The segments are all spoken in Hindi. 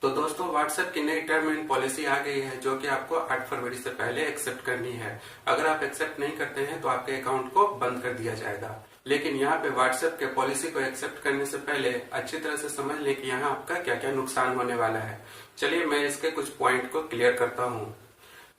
तो दोस्तों व्हाट्सएप की नई टर्म एंड पॉलिसी आ गई है जो कि आपको 8 फरवरी से पहले एक्सेप्ट करनी है। अगर आप एक्सेप्ट नहीं करते हैं तो आपके अकाउंट को बंद कर दिया जाएगा। लेकिन यहाँ पे व्हाट्सएप के पॉलिसी को एक्सेप्ट करने से पहले अच्छी तरह से समझ लें कि यहाँ आपका क्या क्या नुकसान होने वाला है। चलिए मैं इसके कुछ पॉइंट को क्लियर करता हूँ,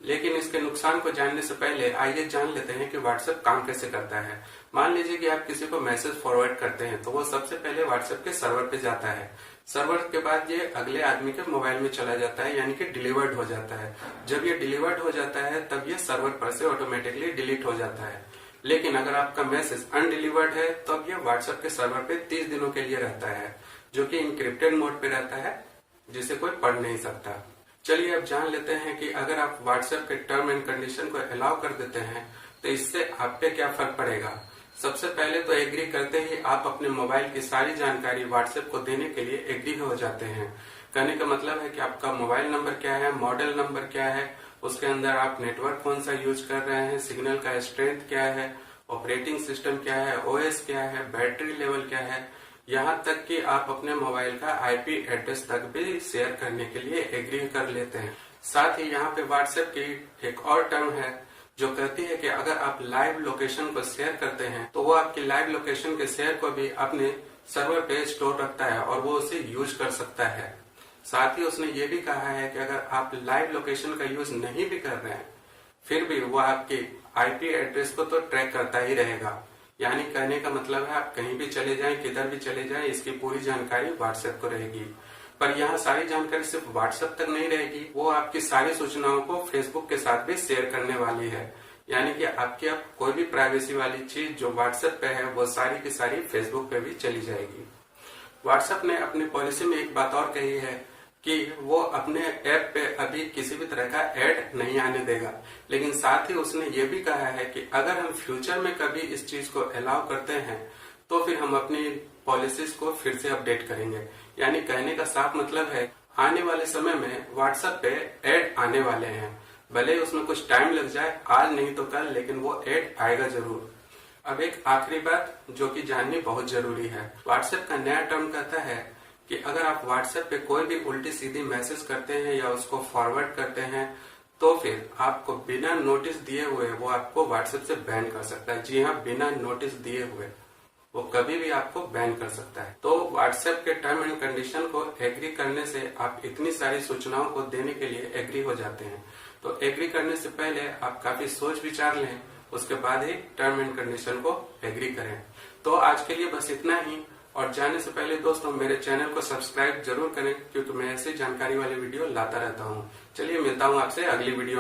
लेकिन इसके नुकसान को जानने से पहले आइए जान लेते हैं कि व्हाट्सएप काम कैसे करता है। मान लीजिए कि आप किसी को मैसेज फॉरवर्ड करते हैं तो वो सबसे पहले व्हाट्सएप के सर्वर पे जाता है। सर्वर के बाद ये अगले आदमी के मोबाइल में चला जाता है, यानी कि डिलीवर्ड हो जाता है। जब ये डिलीवर्ड हो जाता है तब ये सर्वर पर से ऑटोमेटिकली डिलीट हो जाता है। लेकिन अगर आपका मैसेज अनडिलीवर्ड है तब ये व्हाट्सएप के सर्वर पे 30 दिनों के लिए रहता है, जो कि इंक्रिप्टेड मोड पे रहता है, जिसे कोई पढ़ नहीं सकता। चलिए अब जान लेते हैं कि अगर आप व्हाट्सएप के टर्म एंड कंडीशन को अलाउ कर देते हैं तो इससे आप पे क्या फर्क पड़ेगा। सबसे पहले तो एग्री करते ही आप अपने मोबाइल की सारी जानकारी व्हाट्सएप को देने के लिए एग्री हो जाते हैं। कहने का मतलब है कि आपका मोबाइल नंबर क्या है, मॉडल नंबर क्या है, उसके अंदर आप नेटवर्क कौन सा यूज कर रहे हैं, सिग्नल का स्ट्रेंथ क्या है, ऑपरेटिंग सिस्टम क्या है, ओएस क्या है, बैटरी लेवल क्या है, यहाँ तक कि आप अपने मोबाइल का आईपी एड्रेस तक भी शेयर करने के लिए एग्री कर लेते हैं। साथ ही यहाँ पे व्हाट्सएप की एक और टर्म है जो कहती है कि अगर आप लाइव लोकेशन को शेयर करते हैं तो वो आपकी लाइव लोकेशन के शेयर को भी अपने सर्वर पे स्टोर रखता है और वो उसे यूज कर सकता है। साथ ही उसने ये भी कहा है कि अगर आप लाइव लोकेशन का यूज नहीं भी कर रहे हैं फिर भी वो आपके आईपी एड्रेस को तो ट्रैक करता ही रहेगा। यानी कहने का मतलब है आप कहीं भी चले जाएं, किधर भी चले जाएं, इसकी पूरी जानकारी व्हाट्सएप को रहेगी। पर यहाँ सारी जानकारी सिर्फ व्हाट्सएप तक नहीं रहेगी, वो आपकी सारी सूचनाओं को फेसबुक के साथ भी शेयर करने वाली है। यानी कि आपकी अब कोई भी प्राइवेसी वाली चीज जो व्हाट्सएप पे है वो सारी की सारी फेसबुक पे भी चली जाएगी। व्हाट्सएप ने अपनी पॉलिसी में एक बात और कही है कि वो अपने ऐप पे अभी किसी भी तरह का ऐड नहीं आने देगा, लेकिन साथ ही उसने ये भी कहा है कि अगर हम फ्यूचर में कभी इस चीज को अलाउ करते हैं तो फिर हम अपनी पॉलिसीज को फिर से अपडेट करेंगे। यानी कहने का साफ मतलब है आने वाले समय में व्हाट्सएप पे ऐड आने वाले हैं, भले ही उसमें कुछ टाइम लग जाए, आज नहीं तो कल, लेकिन वो ऐड आएगा जरूर। अब एक आखिरी बात जो कि जाननी बहुत जरूरी है, व्हाट्सएप का नया टर्म कहता है कि अगर आप व्हाट्सएप पे कोई भी उल्टी सीधी मैसेज करते हैं या उसको फॉरवर्ड करते हैं तो फिर आपको बिना नोटिस दिए हुए वो आपको व्हाट्सएप से बैन कर सकता है। जी हाँ, बिना नोटिस दिए हुए वो कभी भी आपको बैन कर सकता है। तो व्हाट्सएप के टर्म एंड कंडीशन को एग्री करने से आप इतनी सारी सूचनाओं को देने के लिए एग्री हो जाते हैं। तो एग्री करने से पहले आप काफी सोच विचार लें, उसके बाद ही टर्म एंड कंडीशन को एग्री करें। तो आज के लिए बस इतना ही, और जाने से पहले दोस्तों मेरे चैनल को सब्सक्राइब जरूर करें क्योंकि मैं ऐसी जानकारी वाले वीडियो लाता रहता हूँ। चलिए मिलता हूँ आपसे अगली वीडियो